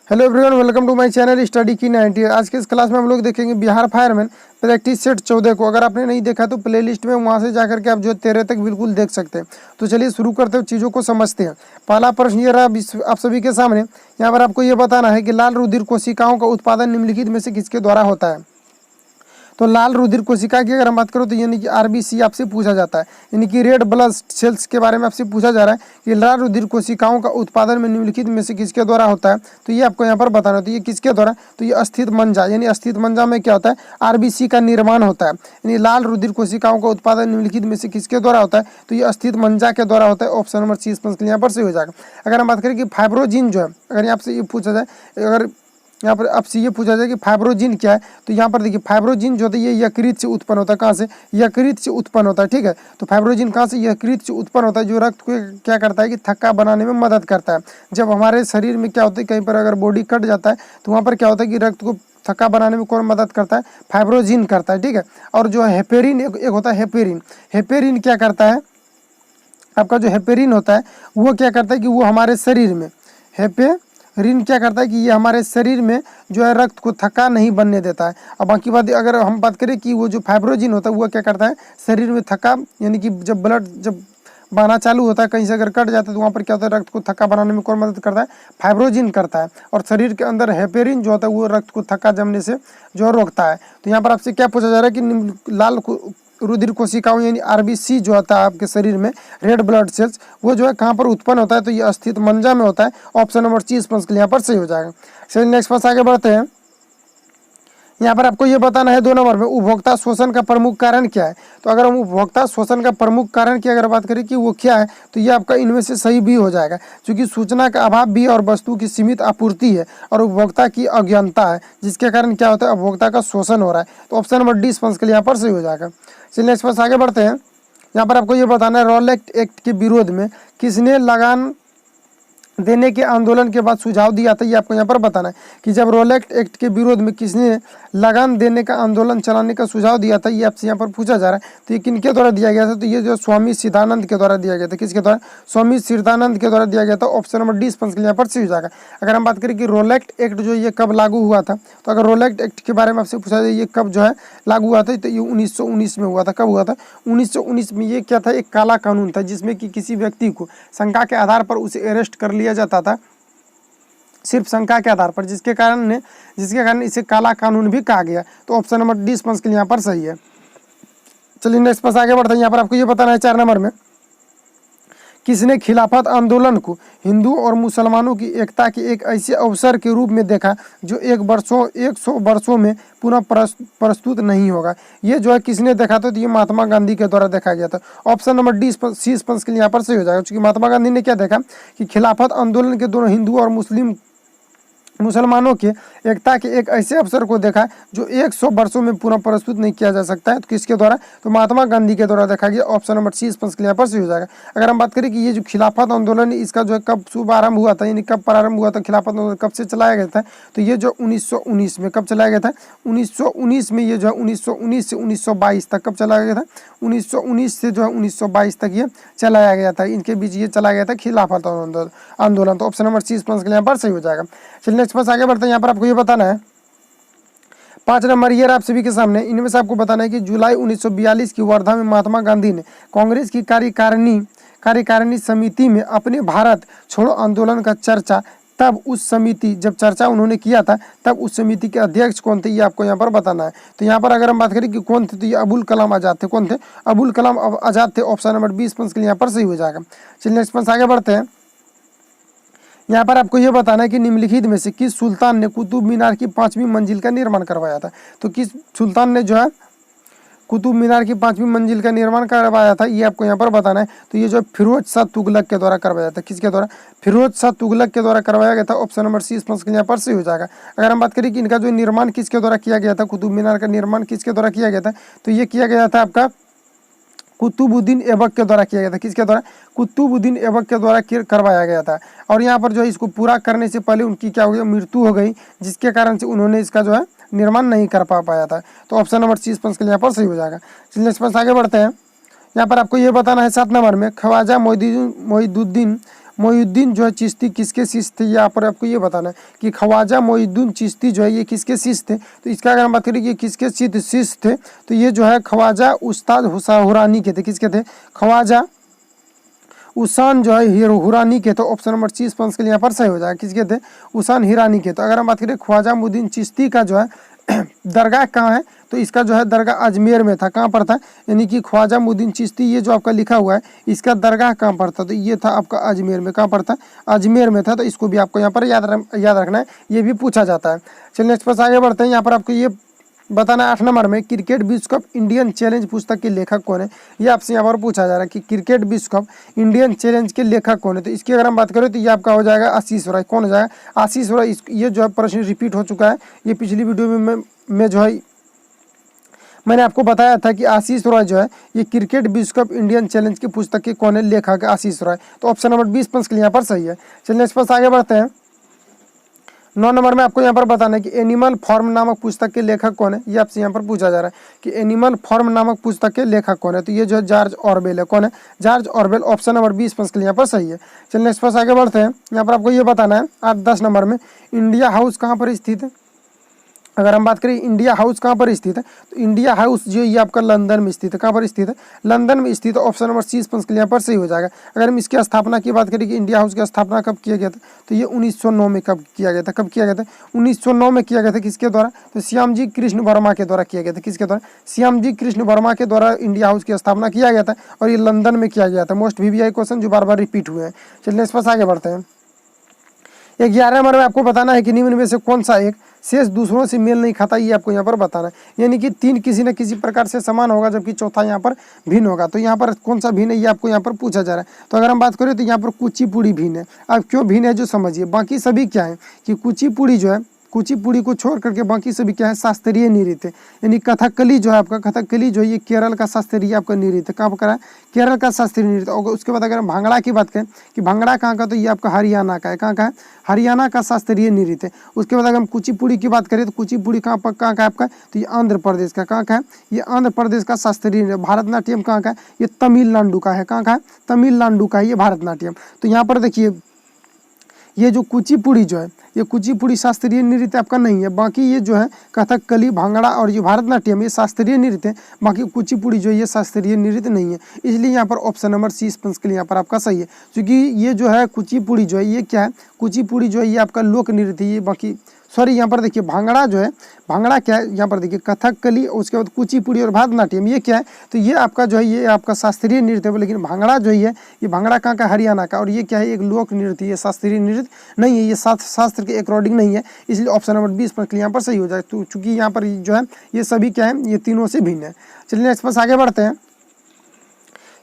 Hello everyone, welcome to my channel study की 90। आज के इस क्लास में हम लोग देखेंगे बिहार फायरमैन प्रैक्टिस सेट 14 को। अगर आपने नहीं देखा तो प्लेलिस्ट में वहां से जाकर के आप जो 13 तक बिल्कुल देख सकते हैं। तो चलिए शुरू करते हैं, चीज़ों को समझते हैं। पहला प्रश्न ये रहा आप सभी के सामने। यहाँ पर आपको ये बताना है कि लाल रुधिर कोशिकाओं का उत्पादन निम्नलिखित में से किसके द्वारा होता है। तो लाल रुधिर कोशिका की अगर हम बात करें तो यानी कि आरबीसी आपसे पूछा जाता है, यानी कि रेड ब्लड सेल्स के बारे में आपसे पूछा जा रहा है कि लाल रुधिर कोशिकाओं का उत्पादन में निम्नलिखित में से किसके द्वारा होता है। तो ये आपको यहाँ पर बताना है। तो ये किसके द्वारा, तो ये अस्थित मंजा, यानी अस्थित मंजा में क्या होता है, आरबीसी का निर्माण होता है। यानी लाल रुधिर कोशिकाओं का उत्पादन निम्नलिखित में से किसके द्वारा होता है, तो ये अस्थित मंजा के द्वारा होता है। ऑप्शन नंबर सी स्पष्ट यहाँ पर से हो जाएगा। अगर हम बात करें कि फाइब्रोजिन जो है, अगर यहाँ से ये पूछा जाए, अगर यहाँ पर आपसे ये पूछा जाए कि फाइब्रोजिन क्या है, तो यहाँ पर देखिए फाइब्रोजिन जो होता है ये यकृत से उत्पन्न होता है। कहाँ से, यकृत से उत्पन्न होता है। ठीक है, तो फाइब्रोजिन कहाँ से, यकृत से उत्पन्न होता है, जो रक्त को क्या करता है कि थक्का बनाने में मदद करता है। जब हमारे शरीर में क्या होता है, कहीं पर अगर बॉडी कट जाता है तो वहाँ पर क्या होता है कि रक्त को थक्का बनाने में कौन मदद करता है, फाइब्रोजिन करता है। ठीक है, और जो हेपेरिन एक होता है, हेपेरिन, हेपेरिन क्या करता है, आपका जो हेपेरिन होता है वो क्या करता है कि वो हमारे शरीर में, हेपेरिन क्या करता है कि ये हमारे शरीर में जो है रक्त को थक्का नहीं बनने देता है। और बाकी बात अगर हम बात करें कि वो जो फाइब्रोजिन होता है वो क्या करता है, शरीर में थक्का, यानी कि जब ब्लड जब बहना चालू होता है, कहीं से अगर कट जाता है तो वहाँ पर क्या होता है, रक्त को थक्का बनाने में कौन मदद करता है, फाइब्रोजिन करता है। और शरीर के अंदर हेपेरिन जो होता है वो रक्त को थक्का जमने से जो रोकता है। तो यहाँ पर आपसे क्या पूछा जा रहा है कि लाल रुधिर कोशिकाओं यानी आरबीसी जो होता है आपके शरीर में, रेड ब्लड सेल्स, वो जो है कहाँ पर उत्पन्न होता है, तो ये अस्थित मंजा में होता है। ऑप्शन नंबर सी स्पष्ट यहाँ पर सही हो जाएगा। चलिए नेक्स्ट पास आगे बढ़ते हैं। यहाँ पर आपको ये बताना है 2 नंबर में, उपभोक्ता शोषण का प्रमुख कारण क्या है। तो अगर हम उपभोक्ता शोषण का प्रमुख कारण की अगर बात करें कि वो क्या है, तो ये आपका इनमें से सही भी हो जाएगा, क्योंकि सूचना का अभाव भी और वस्तु की सीमित आपूर्ति है और उपभोक्ता की अज्ञानता है, जिसके कारण क्या होता है, उपभोक्ता का शोषण हो रहा है। तो ऑप्शन नंबर डी स्पष्ट के लिए यहाँ पर सही हो जाएगा। चलिए नेक्स्ट पास आगे बढ़ते हैं। यहाँ पर आपको ये बताना है, रोलेट एक्ट के विरोध में किसने लगान देने के आंदोलन के बाद सुझाव दिया था। ये आपको यहाँ पर बताना है कि जब रोलेट एक्ट के विरोध में किसने लगान देने का आंदोलन चलाने का सुझाव दिया था, ये आपसे यहाँ पर पूछा जा रहा है। तो ये किनके द्वारा दिया गया था, तो ये जो स्वामी सिद्धानंद के द्वारा दिया गया था। किसके द्वारा, स्वामी सिद्धानंद के द्वारा दिया गया था। ऑप्शन नंबर डी स्पष्ट यहाँ पर सही हो जाएगा। अगर हम बात करें कि रोलेट एक्ट जो ये कब लागू हुआ था, तो अगर रोलेट एक्ट के बारे में आपसे पूछा जाए ये कब जो है लागू हुआ था, तो ये 1919 में हुआ था। कब हुआ था, 1919 में। ये क्या था, एक काला कानून था जिसमें कि किसी व्यक्ति को शंका के आधार पर उसे अरेस्ट कर लिया जाता था, सिर्फ शंका के आधार पर, जिसके कारण इसे काला कानून भी कहा गया। तो ऑप्शन नंबर डी स्पष्ट के लिए यहाँ पर सही है। चलिए नेक्स्ट पास आगे बढ़ते हैं। यहाँ पर आपको ये बताना है 4 नंबर में, किसने खिलाफत आंदोलन को हिंदू और मुसलमानों की एकता के एक ऐसे अवसर के रूप में देखा जो 100 वर्षों में पुनः प्रस्तुत नहीं होगा। ये जो है किसने देखा था, तो ये महात्मा गांधी के द्वारा देखा गया था। ऑप्शन नंबर डी सी स्पष्ट के लिए यहाँ पर सही हो जाएगा, क्योंकि महात्मा गांधी ने क्या देखा कि खिलाफत आंदोलन के दोनों हिंदू और मुसलमानों के एकता के एक ऐसे अवसर को देखा जो 100 वर्षों में पुनः प्रस्तुत नहीं किया जा सकता है। तो किसके द्वारा, तो महात्मा गांधी के द्वारा देखा गया। ऑप्शन नंबर सी स्पष्ट यहाँ पर सही हो जाएगा। अगर हम बात करें कि ये जो खिलाफत आंदोलन है इसका जो है कब शुभारंभ हुआ था, यानी कब प्रारंभ हुआ था, खिलाफत आंदोलन कब से चलाया गया था, तो ये जो 1919 में कब चलाया गया था, 1919 में। ये जो है 1919 से 1922 तक कब चलाया गया था, 1919 से जो है 1922 तक ये चलाया गया था। इनके बीच ये चलाया गया था खिलाफत आंदोलन। तो ऑप्शन नंबर सी स्पष्ट यहाँ पर सही हो जाएगा। चलिए नेक्स्ट पास आगे बढ़ते हैं। यहाँ पर आपको ये बताना है 5 नंबर, ये आप सभी के सामने, इनमें से आपको बताना है कि जुलाई 1942 की वर्धा में महात्मा गांधी ने कांग्रेस की कार्यकारिणी समिति में अपने भारत छोड़ो आंदोलन का चर्चा, तब उस समिति जब चर्चा उन्होंने किया था तब उस समिति के अध्यक्ष कौन थे, ये आपको यहाँ पर बताना है। तो यहाँ पर अगर हम बात करें कि कौन थे, तो ये अबुल कलाम आजाद थे। कौन थे, अबुल कलाम आजाद थे। ऑप्शन नंबर 20 के लिए यहाँ पर सही हो जाएगा। चलिए नेक्स्ट पास आगे बढ़ते हैं। यहाँ पर आपको यह बताना है कि निम्नलिखित में से किस सुल्तान ने कुतुब मीनार की 5वीं मंजिल का निर्माण करवाया था। तो किस सुल्तान ने जो है कुतुब मीनार की 5वीं मंजिल का निर्माण करवाया था, ये आपको यहाँ पर बताना है। तो ये जो फिरोज शाह तुगलक के द्वारा करवाया था। किसके द्वारा, फिरोज शाह तुगलक के द्वारा करवाया गया था। ऑप्शन नंबर सी स्पष्ट यहाँ पर सही हो जाएगा। अगर हम बात करें कि इनका जो निर्माण किसके द्वारा किया गया था, कुतुब मीनार का निर्माण किसके द्वारा किया गया था, तो ये किया गया था आपका कुतुबुद्दीन ऐबक के द्वारा किया गया था। किसके द्वारा, कुतुबुद्दीन ऐबक के द्वारा करवाया गया था। और यहाँ पर जो है इसको पूरा करने से पहले उनकी क्या हो गई, मृत्यु हो गई, जिसके कारण से उन्होंने इसका जो है निर्माण नहीं कर पाया था। तो ऑप्शन नंबर सी स्पष्ट के लिए यहाँ पर सही हो जाएगा। चलिए नेक्स्ट आगे बढ़ते हैं। यहाँ पर आपको ये बताना है 7 नंबर में, ख्वाजा मोइनुद्दीन मोइनुद्दीन जो है चिश्ती किसके शिष्य थे, यहाँ पर आपको ये बताना है कि ख्वाजा मोइनुद्दीन चिश्ती जो है ये किसके शिष्य थे। तो इसका अगर हम बात करें कि किसके शिष्य थे तो ये जो है ख्वाजा उस्ताद हुरानी के थे। किसके थे? ख्वाजा उसान जो है हुरानी के। तो ऑप्शन नंबर 30 पंच के लिए यहाँ पर सही हो जाएगा। किसके थे? उसान हिरानी के। तो अगर हम बात करें ख्वाजा मोइनुद्दीन चिश्ती का जो है दरगाह कहाँ है, तो इसका जो है दरगाह अजमेर में था। कहाँ पर था? यानी कि ख्वाजा मोइनुद्दीन चिश्ती ये जो आपका लिखा हुआ है इसका दरगाह कहाँ पर था, तो ये था आपका अजमेर में। कहाँ पर था? अजमेर में था। तो इसको भी आपको यहाँ पर याद रखना है, ये भी पूछा जाता है। चलिए नेक्स्ट पास आगे बढ़ते हैं। यहाँ पर आपको ये बताना 8 नंबर में क्रिकेट विश्व कप इंडियन चैलेंज पुस्तक के लेखक कौन है। ये आपसे यहाँ पर पूछा जा रहा है कि क्रिकेट विश्व कप इंडियन चैलेंज के लेखक कौन है। तो इसकी अगर हम बात करें तो ये आपका हो जाएगा आशीष रॉय। कौन हो जाएगा? आशीष रॉय। ये जो है प्रश्न रिपीट हो चुका है, ये पिछली वीडियो में जो है मैंने आपको बताया था कि आशीष रॉय जो है ये क्रिकेट विश्व कप इंडियन चैलेंज की पुस्तक के कौन है लेखक है? आशीष रॉय। तो ऑप्शन नंबर 20 पंच के लिए यहाँ पर सही है। चलिए नेक्स्ट पास आगे बढ़ते हैं। 9 नंबर में आपको यहाँ पर बताना है कि एनिमल फॉर्म नामक पुस्तक के लेखक कौन है। ये आपसे यहाँ पर पूछा जा रहा है कि एनिमल फॉर्म नामक पुस्तक के लेखक कौन है। तो ये जो है जॉर्ज ऑरवेल है। कौन है? George Orwell. ऑप्शन नंबर 20 पंच के लिए यहाँ पर सही है। चलिए नेक्स्ट पास आगे बढ़ते हैं। यहाँ पर आपको ये बताना है 8-10 नंबर में इंडिया हाउस कहाँ पर स्थित है। अगर हम बात करें इंडिया हाउस कहाँ पर स्थित है तो इंडिया हाउस जो ये आपका लंदन में स्थित है। कहाँ पर स्थित है? लंदन में स्थित है। ऑप्शन नंबर 30 पंच के लिए यहाँ पर सही हो जाएगा। अगर हम इसकी स्थापना की बात करें कि इंडिया हाउस की स्थापना कब किया गया था तो ये 1909 में कब किया गया था। कब किया गया था? 1909 में किया गया था। किसके द्वारा? तो श्यामजी कृष्ण वर्मा के द्वारा किया गया था। किसके द्वारा? श्यामजी कृष्ण वर्मा के द्वारा इंडिया हाउस की स्थापना किया गया था और ये लंदन में किया गया था। मोस्ट VVI क्वेश्चन जो बार बार रिपीट हुए हैं। चलिए इस पास आगे बढ़ते हैं। 11 नंबर में आपको बताना है कि निम्न में से कौन सा एक शेष दूसरों से मेल नहीं खाता। ये आपको यहाँ पर बताना है। यानी कि 3 किसी न किसी प्रकार से समान होगा जबकि चौथा यहाँ पर भिन्न होगा। तो यहाँ पर कौन सा भिन्न है ये आपको यहाँ पर पूछा जा रहा है। तो अगर हम बात करें तो यहाँ पर कुचिपुड़ी भिन्न है। अब क्यों भिन्न है जो समझिए। बाकी सभी क्या है कि कुचिपुड़ी जो है कुचिपुड़ी को छोड़ करके बाकी सभी क्या है शास्त्रीय नृत्य। यानी कथकली जो है आपका कथकली जो है ये केरल का शास्त्रीय आपका नृत्य। कहाँ पर है? केरल का शास्त्रीय नृत्य। और उसके बाद अगर हम भांगड़ा की बात करें कि भांगड़ा कहाँ का तो ये आपका हरियाणा का है। कहाँ का है? हरियाणा का शास्त्रीय नृत्य। उसके बाद अगर हम कुचिपुड़ी की बात करें तो कुचिपुड़ी कहाँ का है आपका तो ये आंध्र प्रदेश का। कहाँ का है? ये आंध्र प्रदेश का शास्त्रीय नृत्य। भारतनाट्यम कहाँ का है? ये तमिलनाडु का है। कहाँ का है? तमिलनाडु का है ये भारतनाट्यम। तो यहाँ पर देखिए ये जो कुचिपुड़ी जो है ये कुचिपुड़ी शास्त्रीय नृत्य आपका नहीं है। बाकी ये जो है कथकली भांगड़ा और ये भारतनाट्यम ये शास्त्रीय नृत्य है। बाकी कुचिपुड़ी जो है ये शास्त्रीय नृत्य नहीं है। इसलिए यहाँ पर ऑप्शन नंबर 30 पंच के लिए यहाँ पर आपका सही है। क्योंकि ये जो है कुचिपुड़ी जो है ये क्या है? कुचिपुड़ी जो है ये आपका लोक नृत्य है। ये बाकी सॉरी यहाँ पर देखिए भांगड़ा जो है भांगड़ा क्या है? यहाँ पर देखिए कथकली उसके बाद कुचिपुड़ी और भारतनाट्यम ये क्या है? तो ये आपका जो है ये आपका शास्त्रीय नृत्य है। लेकिन भांगड़ा जो है ये भांगड़ा कहाँ का? हरियाणा का। और ये क्या है? एक लोक नृत्य। ये शास्त्रीय नृत्य नहीं है। ये शास्त्र के अकॉर्डिंग नहीं है। इसलिए ऑप्शन नंबर 20 पर यहाँ पर सही हो जाए। तो चूंकि यहाँ पर जो है ये सभी क्या है? ये तीनों से भिन्न है। चलिए नेक्स्ट पास आगे बढ़ते हैं।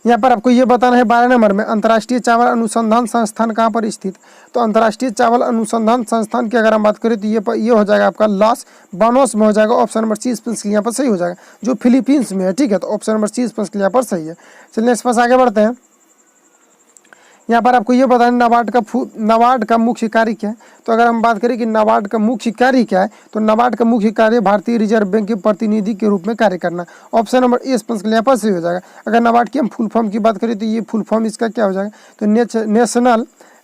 यहाँ पर आपको ये बताना है 12 नंबर में अंतर्राष्ट्रीय चावल अनुसंधान संस्थान कहाँ पर स्थित। तो अंतर्राष्ट्रीय चावल अनुसंधान संस्थान की अगर हम बात करें तो ये हो जाएगा आपका लॉस बानोस में हो जाएगा। ऑप्शन नंबर 30 पंच यहाँ पर सही हो जाएगा जो फिलीपींस में है। ठीक है, तो ऑप्शन नंबर 30 पंच यहाँ पर सही है। चलिए नेक्स्ट पास आगे बढ़ते हैं। यहाँ पर आपको ये बताना नाबार्ड का मुख्य कार्य क्या है। तो अगर हम बात करें कि नाबार्ड का मुख्य कार्य क्या है तो नाबार्ड का मुख्य कार्य भारतीय रिजर्व बैंक के प्रतिनिधि के रूप में कार्य करना। ऑप्शन नंबर 1 पंच के लिए यहाँ पर सही हो जाएगा। अगर नाबार्ड की हम फुल फॉर्म की बात करें तो ये फुल फॉर्म इसका क्या हो जाएगा तो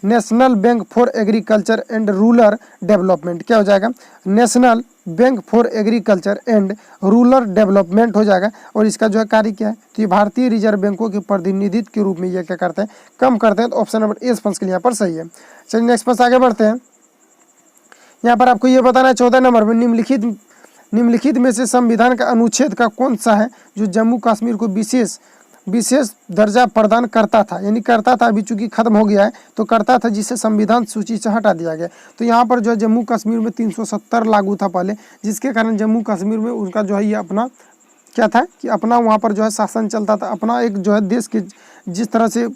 national bank for agriculture and rural development. क्या हो जाएगा? National bank for agriculture and rural development हो जाएगा। और इसका जो है कार्य क्या है तो ये भारतीय रिजर्व बैंकों के प्रतिनिधित्व के रूप में ये क्या करते हैं? कम करते हैं। तो ऑप्शन नंबर 1 पंच के लिए यहाँ पर सही है। चलिए नेक्स्ट पास आगे बढ़ते हैं। यहाँ पर आपको ये बताना है 14 नंबर में निम्नलिखित में से संविधान का अनुच्छेद का कौन सा है जो जम्मू कश्मीर को विशेष दर्जा प्रदान करता था। यानी करता था, अभी चूंकि खत्म हो गया है तो करता था, जिसे संविधान सूची से हटा दिया गया। तो यहाँ पर जो है जम्मू कश्मीर में 370 लागू था पहले, जिसके कारण जम्मू कश्मीर में उनका जो है ये अपना क्या था कि अपना वहाँ पर जो है शासन चलता था। अपना एक जो है देश के जिस तरह से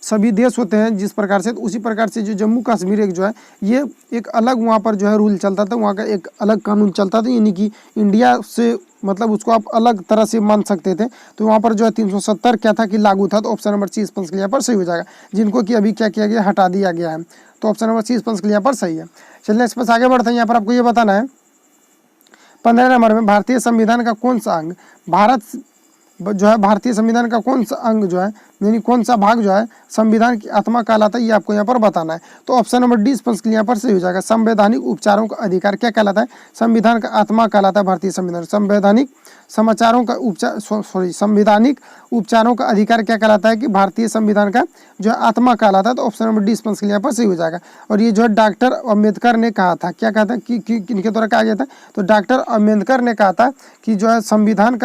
सभी देश होते हैं जिस प्रकार से, तो उसी प्रकार से जो जम्मू कश्मीर एक जो है ये एक अलग वहाँ पर जो है रूल चलता था। वहाँ का एक अलग कानून चलता था। यानी कि इंडिया से मतलब उसको आप अलग तरह से मान सकते थे। तो वहाँ पर जो है 370 क्या था कि लागू था। तो ऑप्शन नंबर 30 पंच के लिए यहाँ पर सही हो जाएगा, जिनको कि अभी क्या किया गया? हटा दिया गया है। तो ऑप्शन नंबर 30 पंच के लिए यहाँ पर सही है। चलिए इस पर आगे बढ़ते हैं। यहाँ पर आपको ये बताना है 15 नंबर में भारतीय संविधान का कौन सा अंग जो है भारतीय संविधान का कौन सा अंग जो है यानी कौन सा भाग जो है संविधान की आत्मा कहलाता है, ये आपको यहाँ पर बताना है। तो ऑप्शन नंबर डी स्पष्ट यहाँ पर सही हो जाएगा। संवैधानिक उपचारों का अधिकार क्या कहलाता है? संविधान का आत्मा कहलाता है भारतीय संविधान। संवैधानिक समाचारों का उपचार संवैधानिक उपचारों का अधिकार क्या कहलाता है कि भारतीय संविधान का जो है आत्मा कहलाता है। तो ऑप्शन नंबर डी स्पष्ट यहाँ पर सही हो जाएगा। और ये जो है डॉक्टर अम्बेडकर ने कहा था, क्या कहा था कि इनके द्वारा कहा गया था? तो डॉक्टर अम्बेडकर ने कहा था कि जो है संविधान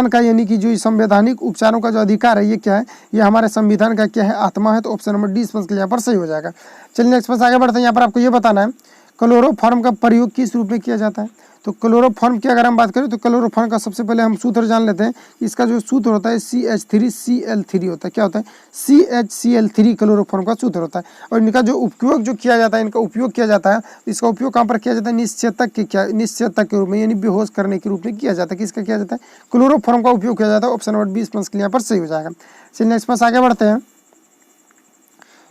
का यानी कि जो संवैधानिक उपचारों का जो अधिकार है ये क्या है? ये हमारे संविधान का क्या है? आत्मा है। तो ऑप्शन नंबर डी स्पष्ट यहाँ पर सही हो जाएगा। चलिए नेक्स्ट पास आगे बढ़ते हैं। यहाँ पर आपको ये बताना है क्लोरोफॉर्म का प्रयोग किस रूप में किया जाता है? तो क्लोरोफॉर्म की अगर हम बात करें तो क्लोरोफॉर्म का सबसे पहले हम सूत्र जान लेते हैं। इसका जो सूत्र होता है CH3Cl3 होता है। क्या होता है? CHCl3 क्लोरोफॉर्म का सूत्र होता है। और इनका जो उपयोग जो किया जाता है, इनका उपयोग किया जाता है, इसका उपयोग कहाँ पर किया जाता है? निश्चेतक के रूप में यानी बेहोश करने के रूप में किया जाता है। किसका किया जाता है? क्लोरोफॉर्म का उपयोग किया जाता है। ऑप्शन नंबर 20 यहाँ पर सही हो जाएगा। चलिए नेक्स्ट पास आगे बढ़ते हैं।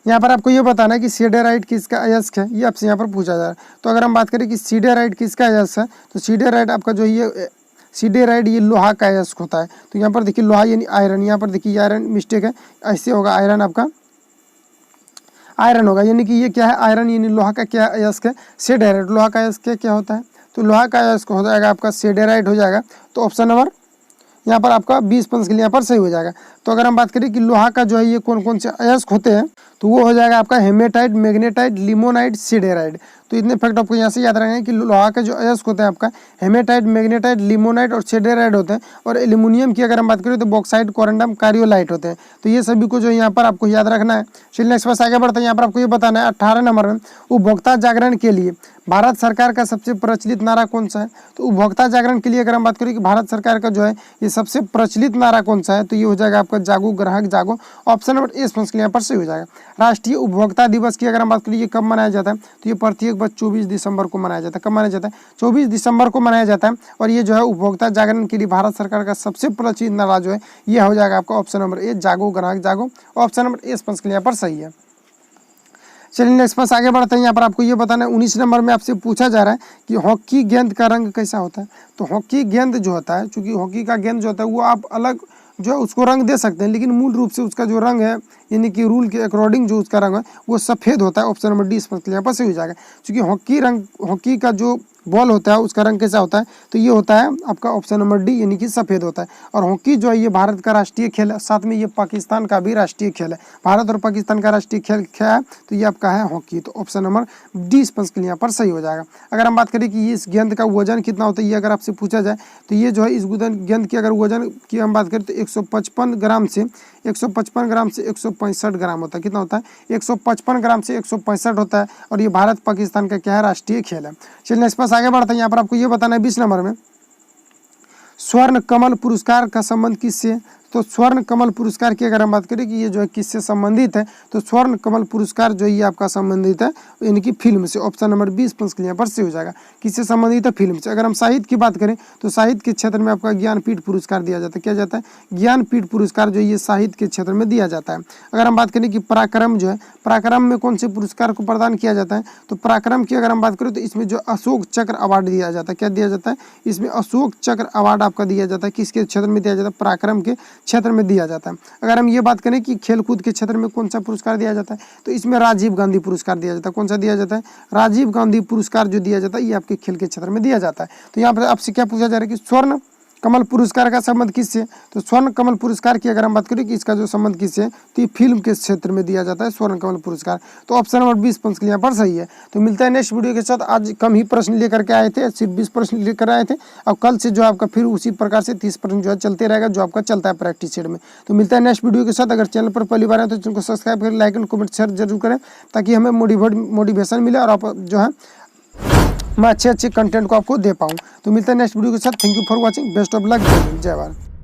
यहाँ पर आपको ये बताना है कि सीडेराइट किसका अयस्क है, ये आपसे यहाँ पर पूछा जा रहा है। तो अगर हम बात करें कि सीडेराइट किसका अयस्क है, तो सीडेराइट आपका जो ये सीडेराइट ये लोहा का अयस्क होता है। तो यहाँ पर देखिए लोहा यानी आयरन, यहाँ पर देखिए आयरन मिस्टेक है, ऐसे होगा आयरन, आपका आयरन होगा, यानी कि ये क्या है? आयरन यानी लोहा का क्या अयस्क है? सीडेराइट। लोहा का अयस्क क्या होता है? तो लोहा का अयस्क हो जाएगा आपका सीडेराइट हो जाएगा। तो ऑप्शन नंबर यहाँ पर आपका 20 के लिए यहाँ पर सही हो जाएगा। तो अगर हम बात करें कि लोहा का जो है ये कौन कौन से अयस्क होते हैं, तो वो हो जाएगा आपका हेमेटाइट, मैग्नेटाइट, लिमोनाइट, सीडेराइट। तो इतने फैक्ट आपको यहाँ से याद रखेंगे कि लोहा का जो अयस्क होता है आपका हेमेटाइट, मैग्नेटाइट, लिमोनाइट और सीडेराइट होते हैं। और एल्यूमिनियम की अगर हम बात करें तो बॉक्साइट, कोरंडम, कार्योलाइट होते हैं। तो ये सभी को जो यहाँ पर आपको याद रखना है। चलिए नेक्स्ट पास आगे बढ़ते हैं। यहाँ पर आपको ये बताना है 18 नंबर में उपभोक्ता जागरण के लिए भारत सरकार का सबसे प्रचलित नारा कौन सा है? तो उपभोक्ता जागरण के लिए अगर हम बात करें कि भारत सरकार का जो है ये सबसे प्रचलित नारा कौन सा है, तो ये हो जाएगा आपका जागो ग्राहक जागो। ऑप्शन नंबर ए स्पष्ट यहाँ पर सही हो जाएगा। राष्ट्रीय उपभोक्ता दिवस की अगर हम बात करें ये कब मनाया जाता है, तो ये प्रत्येक वर्ष 24 दिसंबर को मनाया जाता है। कब मनाया जाता है? 24 दिसंबर को मनाया जाता है। और ये जो है उपभोक्ता जागरण के लिए भारत सरकार का सबसे प्रचलित नारा जो है ये हो जाएगा आपका ऑप्शन नंबर ए जागो ग्राहक जागो। ऑप्शन नंबर ए स्पष्ट यहाँ पर सही है। चलिए नेक्स्ट पास आगे बढ़ते हैं। यहाँ पर आपको ये बताना है 19 नंबर में आपसे पूछा जा रहा है कि हॉकी गेंद का रंग कैसा होता है? तो हॉकी गेंद जो होता है, चूंकि हॉकी का गेंद जो होता है वो आप अलग जो है उसको रंग दे सकते हैं, लेकिन मूल रूप से उसका जो रंग है यानी कि रूल के अकॉर्डिंग जो उसका रंग है वो सफ़ेद होता है। ऑप्शन नंबर डी स्पष्ट यहाँ पर सही हो जाएगा। क्योंकि हॉकी का जो बॉल होता है उसका रंग कैसा होता है? तो ये होता है आपका ऑप्शन नंबर डी यानी कि सफ़ेद होता है। और हॉकी जो है ये भारत का राष्ट्रीय खेल है, साथ में ये पाकिस्तान का भी राष्ट्रीय खेल है। भारत और पाकिस्तान का राष्ट्रीय खेल क्या है? तो ये आपका है हॉकी। तो ऑप्शन नंबर डी स्पष्ट यहाँ पर सही हो जाएगा। अगर हम बात करें कि इस गेंद का वजन कितना होता है, ये अगर आपसे पूछा जाए तो ये जो है इस गेंद की अगर वजन की हम बात करें तो 155 ग्राम से 165 ग्राम होता है। कितना होता है? 155 ग्राम से 165 होता है। और ये भारत पाकिस्तान का क्या है? राष्ट्रीय खेल है। चलिए नेक्स्ट पास आगे बढ़ते हैं। यहाँ पर आपको ये बताना है 20 नंबर में स्वर्ण कमल पुरस्कार का संबंध किससे है? तो स्वर्ण कमल पुरस्कार की अगर हम बात करें कि ये जो है किससे संबंधित है, तो स्वर्ण कमल पुरस्कार जो ये आपका संबंधित है यानी कि फिल्म से। ऑप्शन नंबर 20 यहाँ पर से हो जाएगा। किससे संबंधित है? फिल्म से। अगर हम साहित्य की बात करें तो साहित्य के क्षेत्र में आपका ज्ञानपीठ पुरस्कार दिया जाता है। क्या जाता है? ज्ञानपीठ पुरस्कार जो ये साहित्य के क्षेत्र में दिया जाता है। अगर हम बात करें कि पराक्रम जो है, पराक्रम में कौन से पुरस्कार को प्रदान किया जाता है, तो पराक्रम की अगर हम बात करें तो इसमें जो अशोक चक्र अवार्ड दिया जाता है। क्या दिया जाता है? इसमें अशोक चक्र अवार्ड आपका दिया जाता है। किसके क्षेत्र में दिया जाता है? पराक्रम के क्षेत्र में दिया जाता है। अगर हम ये बात करें कि खेलकूद के क्षेत्र में कौन सा पुरस्कार दिया जाता है, तो इसमें राजीव गांधी पुरस्कार दिया जाता है। कौन सा दिया जाता है? राजीव गांधी पुरस्कार जो दिया जाता है ये आपके खेल के क्षेत्र में दिया जाता है। तो यहाँ पर आपसे क्या पूछा जा रहा है कि स्वर्ण कमल पुरस्कार का संबंध किससे? तो स्वर्ण कमल पुरस्कार की अगर हम बात करें कि इसका जो संबंध किससे है, तो ये फिल्म के क्षेत्र में दिया जाता है स्वर्ण कमल पुरस्कार। तो ऑप्शन नंबर 20 के यहाँ पर सही है। तो मिलता है नेक्स्ट वीडियो के साथ। आज कम ही प्रश्न लेकर के आए थे, सिर्फ 20 प्रश्न लेकर आए थे। और कल से जो आपका फिर उसी प्रकार से 30 प्रश्न जो है चलते रहेगा, जो आपका चलता है प्रैक्टिस सेट में। तो मिलता है नेक्स्ट वीडियो के साथ। अगर चैनल पर पहली बार है तो चैनल को सब्सक्राइब करें, लाइक एंड कमेंट शेयर जरूर करें, ताकि हमें मोटिवेशन मिले और आप जो है मैं अच्छे कंटेंट को आपको दे पाऊँ। तो मिलता है नेक्स्ट वीडियो के साथ। Thank you for watching. Best of luck. जय भारत।